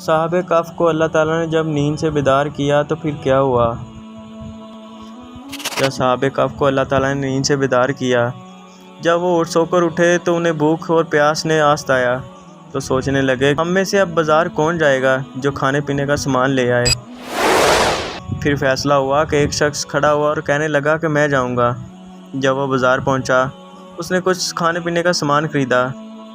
صحابہ کہف کو اللہ تعالیٰ نے جب نیند سے بیدار کیا تو پھر کیا ہوا؟ جب صحابہ کہف کو اللہ تعالیٰ نے نیند سے بیدار کیا، جب وہ سو کر اٹھے تو انہیں بھوک اور پیاس نے آستایا، تو سوچنے لگے ہم میں سے اب بازار کون جائے گا جو کھانے پینے کا سامان لے آئے۔ پھر فیصلہ ہوا کہ ایک شخص کھڑا ہوا اور کہنے لگا کہ میں جاؤں گا۔ جب وہ بازار پہنچا، اس نے کچھ کھانے پینے کا سامان خریدا۔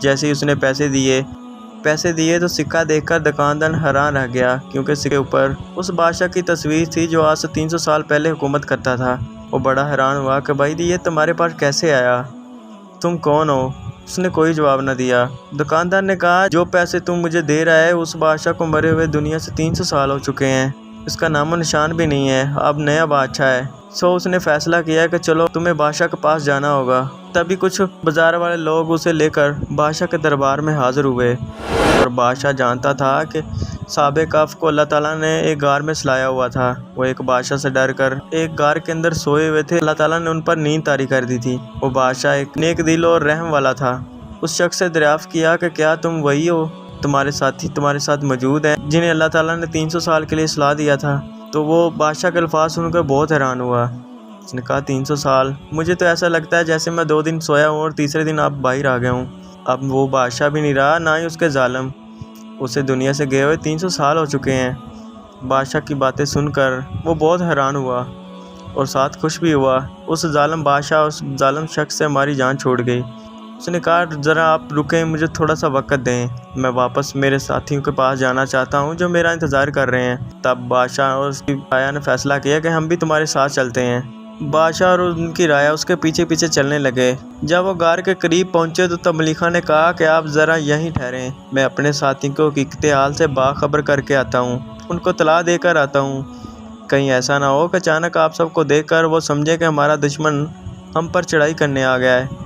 جیسے ہی اس نے پیسے دیے تو سکہ دیکھ کر دکاندار حیران رہ گیا، کیونکہ سکے اوپر اس بادشاہ کی تصویر تھی جو آج سے 300 سال پہلے حکومت کرتا تھا۔ وہ بڑا حیران ہوا کہ بھائی یہ تمہارے پاس کیسے آیا؟ تم کون ہو؟ اس نے کوئی جواب نہ دیا۔ دکاندار نے کہا جو پیسے تم مجھے دے رہا ہے اس بادشاہ کو مرے ہوئے دنیا سے 300 سال ہو چکے ہیں، اس کا نام و نشان بھی نہیں ہے، اب نیا بادشاہ ہے۔ اس نے فیصلہ کیا کہ چلو تمہیں بادشاہ کے پاس جانا ہوگا۔ تبھی کچھ بازار والے لوگ اسے لے کر بادشاہ کے دربار میں حاضر ہوئے، اور بادشاہ جانتا تھا کہ صحابہ کہف کو اللہ تعالیٰ نے ایک غار میں سلایا ہوا تھا۔ وہ ایک بادشاہ سے ڈر کر ایک غار کے اندر سوئے ہوئے تھے۔ اللہ تعالیٰ نے ان پر نیند طاری کر دی تھی۔ وہ بادشاہ ایک نیک دل اور رحم والا تھا۔ اس شخص سے دریافت کیا کہ کیا تم وہی ہو؟ تمہارے ساتھی تمہارے ساتھ موجود ہیں جنہیں اللہ تعالیٰ نے 300 سال کے لیے سلا دیا تھا؟ تو وہ بادشاہ کے الفاظ سن کر بہت حیران ہوا۔ اس نے کہا 300 سال؟ مجھے تو ایسا لگتا ہے جیسے میں 2 دن سویا ہوں اور تیسرے دن آپ باہر آ گئے ہوں۔ اب وہ بادشاہ بھی نہیں رہا، نہ ہی اس کے ظالم، اسے دنیا سے گئے ہوئے 300 سال ہو چکے ہیں۔ بادشاہ کی باتیں سن کر وہ بہت حیران ہوا اور ساتھ خوش بھی ہوا۔ اس ظالم بادشاہ، اس ظالم شخص سے ہماری جان چھوٹ گئی۔ اس نے کہا ذرا آپ رکیں، مجھے تھوڑا سا وقت دیں، میں واپس میرے ساتھیوں کے پاس جانا چاہتا ہوں جو میرا انتظار کر رہے ہیں۔ تب بادشاہ اور اس کی رعایا نے فیصلہ کیا کہ ہم بھی تمہارے ساتھ چلتے ہیں۔ بادشاہ اور ان کی رعایا اس کے پیچھے پیچھے چلنے لگے۔ جب وہ غار کے قریب پہنچے تو تب ملیحہ نے کہا کہ آپ ذرا یہیں ٹھہریں، میں اپنے ساتھی کو حقیقت حال سے باخبر کر کے آتا ہوں، ان کو اطلاع دے کر آتا ہوں، کہیں ایسا نہ ہو کہ اچانک آپ سب کو دیکھ کر وہ سمجھے کہ ہمارا دشمن ہم پر چڑھائی کرنے آ گیا ہے۔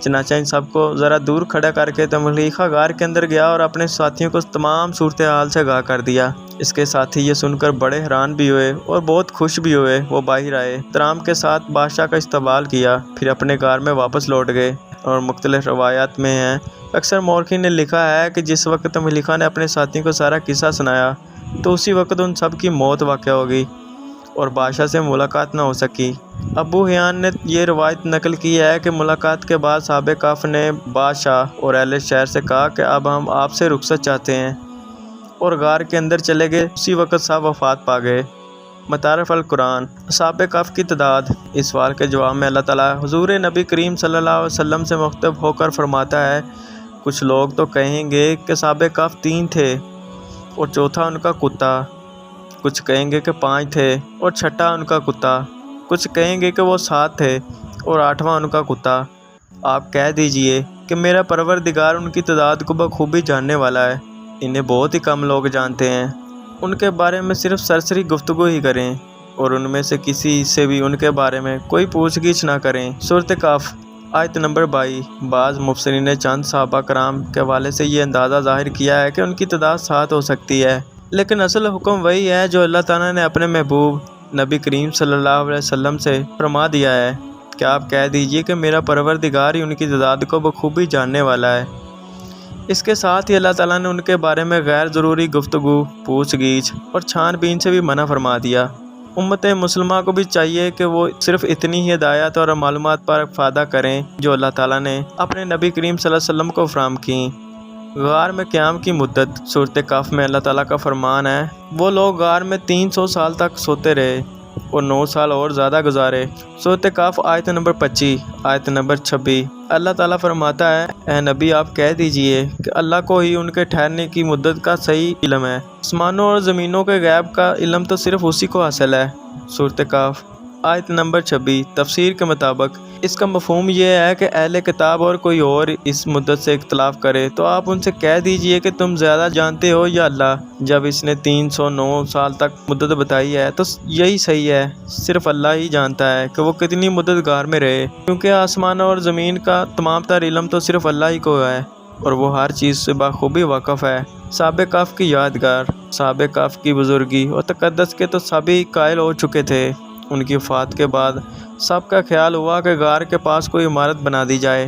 چنانچہ ان سب کو ذرا دور کھڑا کر کے تو ملیحہ غار کے اندر گیا اور اپنے ساتھیوں کو تمام صورتحال سے آگاہ کر دیا۔ اس کے ساتھی یہ سن کر بڑے حیران بھی ہوئے اور بہت خوش بھی ہوئے۔ وہ باہر آئے، احترام کے ساتھ بادشاہ کا استقبال کیا، پھر اپنے غار میں واپس لوٹ گئے۔ اور مختلف روایات میں ہیں، اکثر مورخین نے لکھا ہے کہ جس وقت ملیحہ نے اپنے ساتھیوں کو سارا قصہ سنایا تو اسی وقت ان سب کی موت واقع ہو گئی اور بادشاہ سے ملاقات نہ ہو سکی۔ ابو حیان نے یہ روایت نقل کی ہے کہ ملاقات کے بعد صحابہ کہف نے بادشاہ اور اہل شہر سے کہا کہ اب ہم آپ سے رخصت چاہتے ہیں، اور غار کے اندر چلے گئے۔ اسی وقت سب وفات پا گئے۔ متعارف القرآن صحابہ کہف کی تعداد۔ اس سوال کے جواب میں اللہ تعالیٰ حضور نبی کریم صلی اللہ علیہ وسلم سے مخاطب ہو کر فرماتا ہے کچھ لوگ تو کہیں گے کہ صحابہ کہف 3 تھے اور چوتھا ان کا کتا، کچھ کہیں گے کہ 5 تھے اور چھٹا ان کا کتا، کچھ کہیں گے کہ وہ 7 تھے اور 8واں ان کا کتا۔ آپ کہہ دیجئے کہ میرا پروردگار ان کی تعداد کو بخوبی جاننے والا ہے، انہیں بہت ہی کم لوگ جانتے ہیں، ان کے بارے میں صرف سرسری گفتگو ہی کریں اور ان میں سے کسی سے بھی ان کے بارے میں کوئی پوچھ گچھ نہ کریں۔ سورۃ کہف آیت نمبر 22۔ بعض مفسرین نے چند صحابہ کرام کے حوالے سے یہ اندازہ ظاہر کیا ہے کہ ان کی تعداد 7 ہو سکتی ہے، لیکن اصل حکم وہی ہے جو اللہ تعالیٰ نے اپنے محبوب نبی کریم صلی اللہ علیہ وسلم سے فرما دیا ہے کہ آپ کہہ دیجئے کہ میرا پروردگار ہی ان کی تعداد کو بخوبی جاننے والا ہے۔ اس کے ساتھ ہی اللہ تعالیٰ نے ان کے بارے میں غیر ضروری گفتگو، پوچھ گچھ اور چھان بین سے بھی منع فرما دیا۔ امت مسلمہ کو بھی چاہیے کہ وہ صرف اتنی ہی ہدایات اور معلومات پر افادہ کریں جو اللہ تعالیٰ نے اپنے نبی کریم صلی اللہ علیہ وسلم کو فراہم کیں۔ غار میں قیام کی مدت۔ سورۃ کہف میں اللہ تعالیٰ کا فرمان ہے وہ لوگ غار میں 300 سال تک سوتے رہے اور 9 سال اور زیادہ گزارے۔ سورۃ کہف آیت نمبر 25، آیت نمبر 26۔ اللہ تعالیٰ فرماتا ہے اے نبی آپ کہہ دیجئے کہ اللہ کو ہی ان کے ٹھہرنے کی مدت کا صحیح علم ہے، آسمانوں اور زمینوں کے غیب کا علم تو صرف اسی کو حاصل ہے۔ سورۃ کہف آیت نمبر 26۔ تفسیر کے مطابق اس کا مفہوم یہ ہے کہ اہل کتاب اور کوئی اور اس مدت سے اختلاف کرے تو آپ ان سے کہہ دیجئے کہ تم زیادہ جانتے ہو یا اللہ۔ جب اس نے 309 سال تک مدت بتائی ہے تو یہی صحیح ہے، صرف اللہ ہی جانتا ہے کہ وہ کتنی مدت غار میں رہے، کیونکہ آسمان اور زمین کا تمام تر علم تو صرف اللہ ہی کو ہے اور وہ ہر چیز سے بخوبی واقف ہے۔ صحابہ کہف کی یادگار۔ صحابہ کہف کی بزرگی اور تقدس کے تو سبھی قائل ہو چکے تھے۔ ان کی وفات کے بعد سب کا خیال ہوا کہ غار کے پاس کوئی عمارت بنا دی جائے